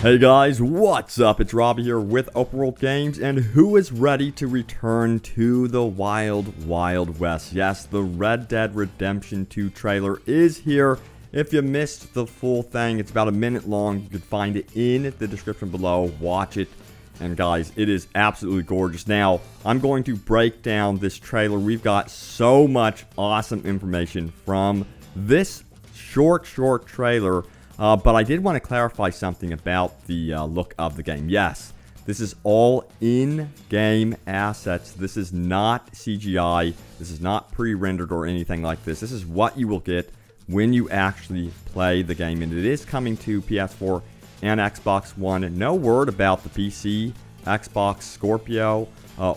Hey guys, what's up? It's Robbie here with Open World Games, and who is ready to return to the Wild Wild West? Yes, the Red Dead Redemption 2 trailer is here. If you missed the full thing, it's about a minute long. You can find it in the description below. Watch it. And guys, it is absolutely gorgeous. Now, I'm going to break down this trailer. We've got so much awesome information from this short trailer. But I did want to clarify something about the look of the game. Yes, this is all in-game assets. This is not CGI. This is not pre-rendered or anything like this. This is what you will get when you actually play the game. And it is coming to PS4 and Xbox One. No word about the PC, Xbox Scorpio,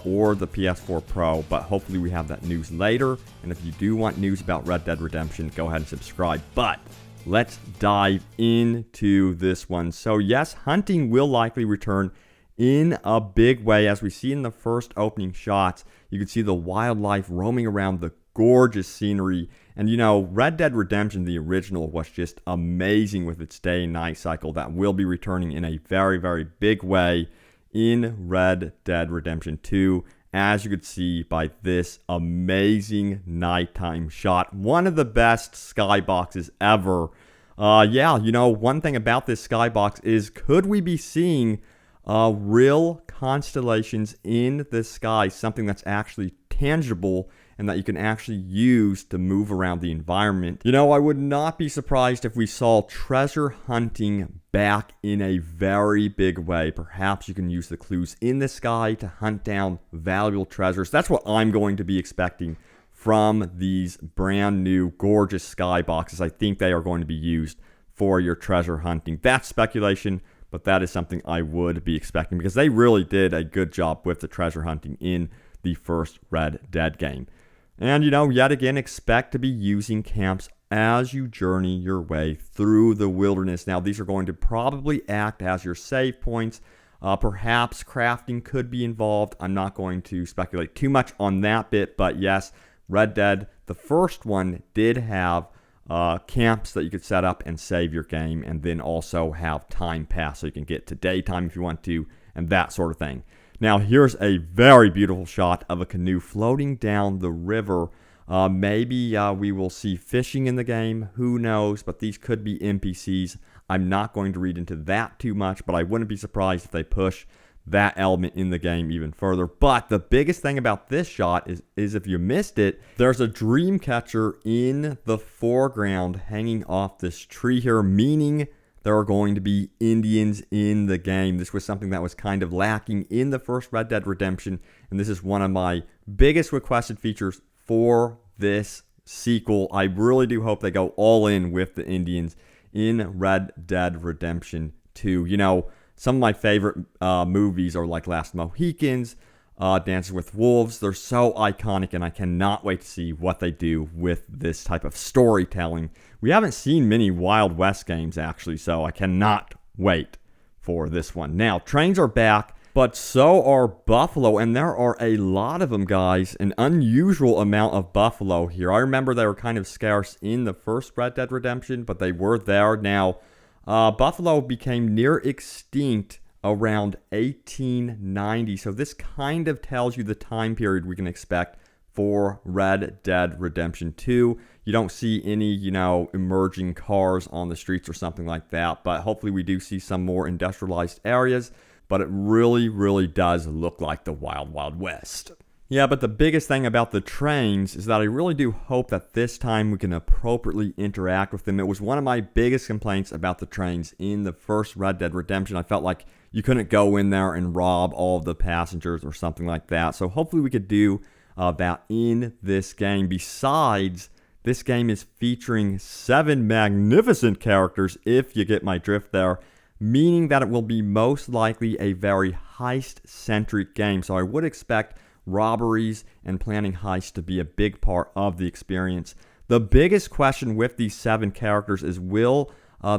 or the PS4 Pro. But hopefully we have that news later. And if you do want news about Red Dead Redemption, go ahead and subscribe. But let's dive into this one. So yes, hunting will likely return in a big way. As we see in the first opening shots, you can see the wildlife roaming around, the gorgeous scenery. And you know, Red Dead Redemption, the original, was just amazing with its day and night cycle. That will be returning in a very big way in Red Dead Redemption 2. As you could see by this amazing nighttime shot. One of the best skyboxes ever. Yeah, you know, one thing about this skybox is, could we be seeing real constellations in the sky? Something that's actually tangible and that you can actually use to move around the environment. You know, I would not be surprised if we saw treasure hunting back in a very big way. Perhaps you can use the clues in the sky to hunt down valuable treasures. That's what I'm going to be expecting from these brand new gorgeous skyboxes. I think they are going to be used for your treasure hunting. That's speculation, but that is something I would be expecting because they really did a good job with the treasure hunting in the first Red Dead game. And, you know, yet again, expect to be using camps as you journey your way through the wilderness. Now, these are going to probably act as your save points. Perhaps crafting could be involved. I'm not going to speculate too much on that bit, but yes, Red Dead, the first one, did have camps that you could set up and save your game, and then also have time pass so you can get to daytime if you want to, and that sort of thing. Now, here's a very beautiful shot of a canoe floating down the river. Maybe we will see fishing in the game. Who knows? But these could be NPCs. I'm not going to read into that too much, but I wouldn't be surprised if they push that element in the game even further. But the biggest thing about this shot is if you missed it, there's a dream catcher in the foreground hanging off this tree here, meaning there are going to be Indians in the game. This was something that was kind of lacking in the first Red Dead Redemption, and this is one of my biggest requested features for this sequel. I really do hope they go all in with the Indians in Red Dead Redemption 2. You know, some of my favorite movies are like Last Mohicans, Dances with Wolves. They're so iconic, and I cannot wait to see what they do with this type of storytelling. We haven't seen many Wild West games, actually, so I cannot wait for this one. Now, trains are back, but so are buffalo, and there are a lot of them, guys. An unusual amount of buffalo here. I remember they were kind of scarce in the first Red Dead Redemption, but they were there. Now, buffalo became near extinct around 1890, so this kind of tells you the time period we can expect for Red Dead Redemption 2. You don't see any, you know, emerging cars on the streets or something like that, but hopefully we do see some more industrialized areas, but it really does look like the Wild Wild West. Yeah, but the biggest thing about the trains is that I really do hope that this time we can appropriately interact with them. It was one of my biggest complaints about the trains in the first Red Dead Redemption. I felt like you couldn't go in there and rob all of the passengers or something like that. So hopefully we could do that in this game. Besides, this game is featuring 7 magnificent characters, if you get my drift there, meaning that it will be most likely a very heist-centric game. So I would expect robberies and planning heists to be a big part of the experience. The biggest question with these 7 characters is, will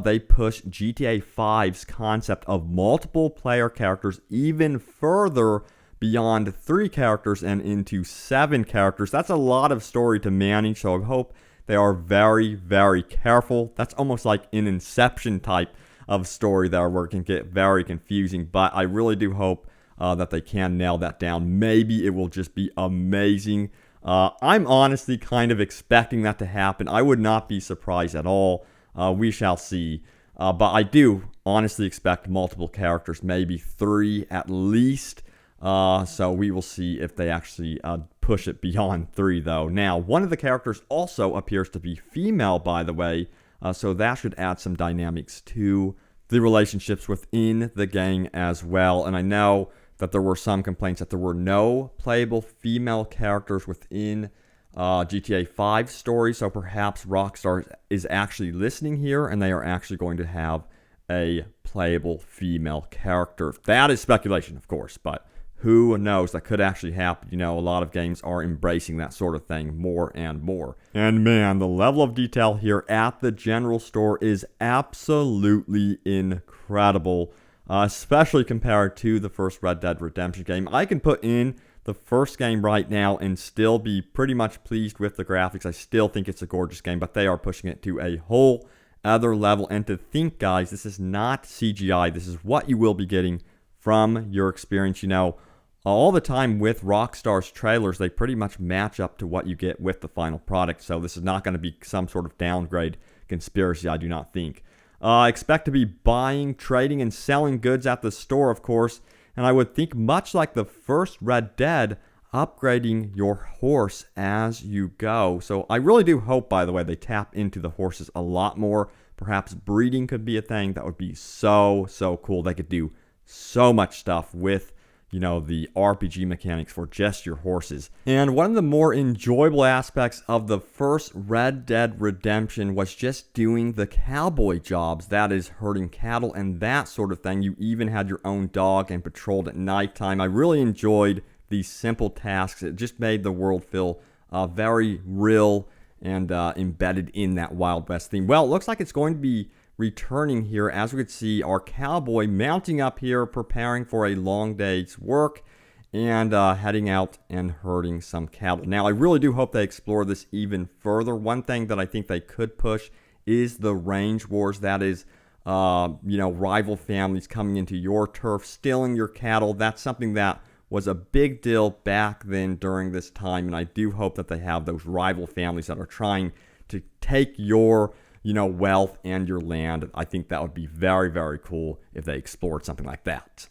they push GTA 5's concept of multiple player characters even further beyond 3 characters and into 7 characters? That's a lot of story to manage, so I hope they are very careful. That's almost like an Inception type of story there where it can get very confusing. But I really do hope that they can nail that down. Maybe it will just be amazing. I'm honestly kind of expecting that to happen. I would not be surprised at all. We shall see. But I do honestly expect multiple characters, maybe 3 at least. So we will see if they actually push it beyond 3, though. Now, one of the characters also appears to be female, by the way. So that should add some dynamics to the relationships within the gang as well. And I know that there were some complaints that there were no playable female characters within GTA 5 story. So perhaps Rockstar is actually listening here and they are actually going to have a playable female character. That is speculation, of course, but who knows? That could actually happen. You know, a lot of games are embracing that sort of thing more and more. And man, the level of detail here at the general store is absolutely incredible, especially compared to the first Red Dead Redemption game. I can put in the first game right now and still be pretty much pleased with the graphics. I still think it's a gorgeous game, but they are pushing it to a whole other level. And to think, guys, this is not CGI. This is what you will be getting from your experience. You know, all the time with Rockstar's trailers, they pretty much match up to what you get with the final product. So this is not going to be some sort of downgrade conspiracy, I do not think. Expect to be buying, trading, and selling goods at the store, of course. And I would think much like the first Red Dead, upgrading your horse as you go. So I really do hope, by the way, they tap into the horses a lot more. Perhaps breeding could be a thing. That would be so cool. They could do so much stuff with, you know, the RPG mechanics for just your horses. And one of the more enjoyable aspects of the first Red Dead Redemption was just doing the cowboy jobs. That is herding cattle and that sort of thing. You even had your own dog and patrolled at nighttime. I really enjoyed these simple tasks. It just made the world feel very real and embedded in that Wild West theme. Well, it looks like it's going to be returning here. As we could see, our cowboy mounting up here, preparing for a long day's work and heading out and herding some cattle. Now, I really do hope they explore this even further. One thing that I think they could push is the range wars. That is, you know, rival families coming into your turf, stealing your cattle. That's something that was a big deal back then during this time, and I do hope that they have those rival families that are trying to take your, you know, wealth and your land. I think that would be very cool if they explored something like that.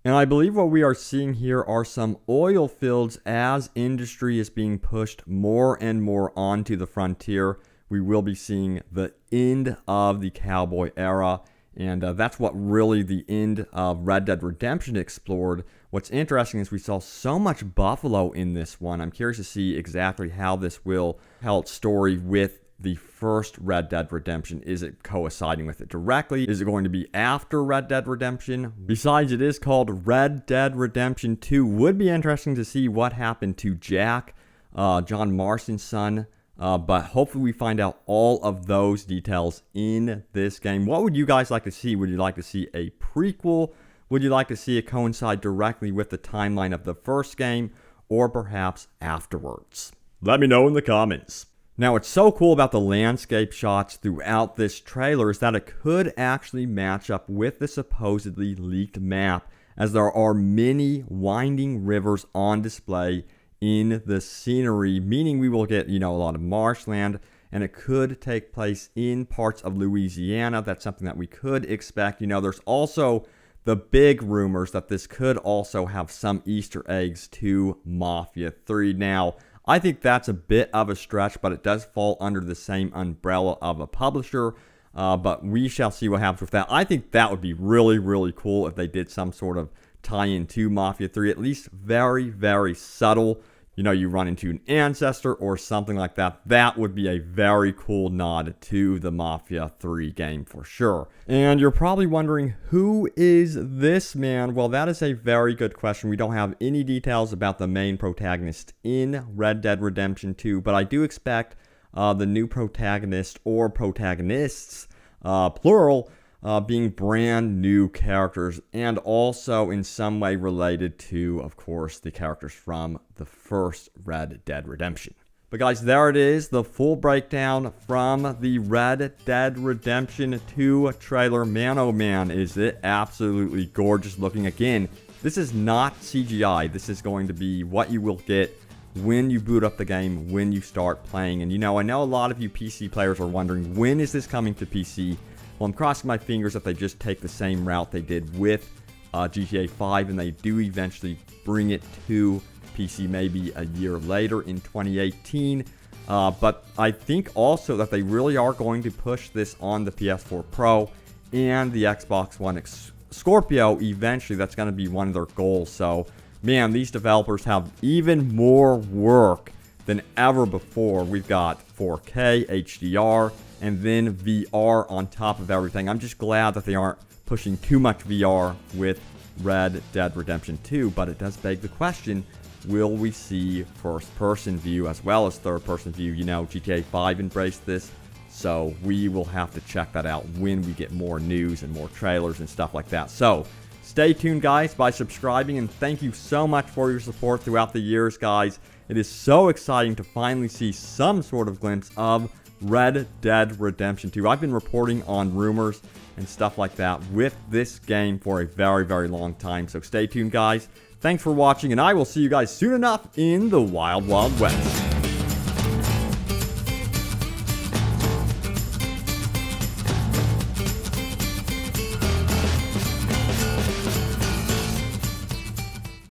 And I believe what we are seeing here are some oil fields as industry is being pushed more and more onto the frontier. We will be seeing the end of the cowboy era, and that's what really the end of Red Dead Redemption explored. What's interesting is we saw so much buffalo in this one. I'm curious to see exactly how this will tell its story with the first Red Dead Redemption. Is it coinciding with it directly? Is it going to be after Red Dead Redemption? Besides, it is called Red Dead Redemption 2. Would be interesting to see what happened to Jack, John Marston's son. But hopefully we find out all of those details in this game. What would you guys like to see? Would you like to see a prequel? Would you like to see it coincide directly with the timeline of the first game, or perhaps afterwards? Let me know in the comments. Now, what's so cool about the landscape shots throughout this trailer is that it could actually match up with the supposedly leaked map, as there are many winding rivers on display in the scenery, meaning we will get, you know, a lot of marshland, and it could take place in parts of Louisiana. That's something that we could expect. You know, there's also the big rumors that this could also have some Easter eggs to Mafia 3. Now, I think that's a bit of a stretch, but it does fall under the same umbrella of a publisher. But we shall see what happens with that. I think that would be really cool if they did some sort of tie-in to Mafia 3, at least very subtle. You know, you run into an ancestor or something like that. That would be a very cool nod to the Mafia 3 game for sure. And you're probably wondering, who is this man? Well, that is a very good question. We don't have any details about the main protagonist in Red Dead Redemption 2, but I do expect the new protagonist or protagonists, plural, being brand new characters, and also in some way related to, of course, the characters from the first Red Dead Redemption. But guys, there it is, the full breakdown from the Red Dead Redemption 2 trailer. Man, oh man, is it absolutely gorgeous looking. Again, this is not CGI. This is going to be what you will get when you boot up the game, when you start playing. And you know, I know a lot of you PC players are wondering, when is this coming to PC? Well, I'm crossing my fingers that they just take the same route they did with GTA 5 and they do eventually bring it to PC maybe a year later in 2018. But I think also that they really are going to push this on the PS4 Pro and the Xbox One Scorpio eventually. That's going to be one of their goals. So man, these developers have even more work than ever before. We've got 4K, HDR, and then VR on top of everything. I'm just glad that they aren't pushing too much VR with Red Dead Redemption 2, but it does beg the question, will we see first-person view as well as third-person view? You know, GTA 5 embraced this, so we will have to check that out when we get more news and more trailers and stuff like that. So stay tuned, guys, by subscribing, and thank you so much for your support throughout the years, guys. It is so exciting to finally see some sort of glimpse of Red Dead Redemption 2. I've been reporting on rumors and stuff like that with this game for a very, very long time. So stay tuned, guys. Thanks for watching, and I will see you guys soon enough in the Wild Wild West.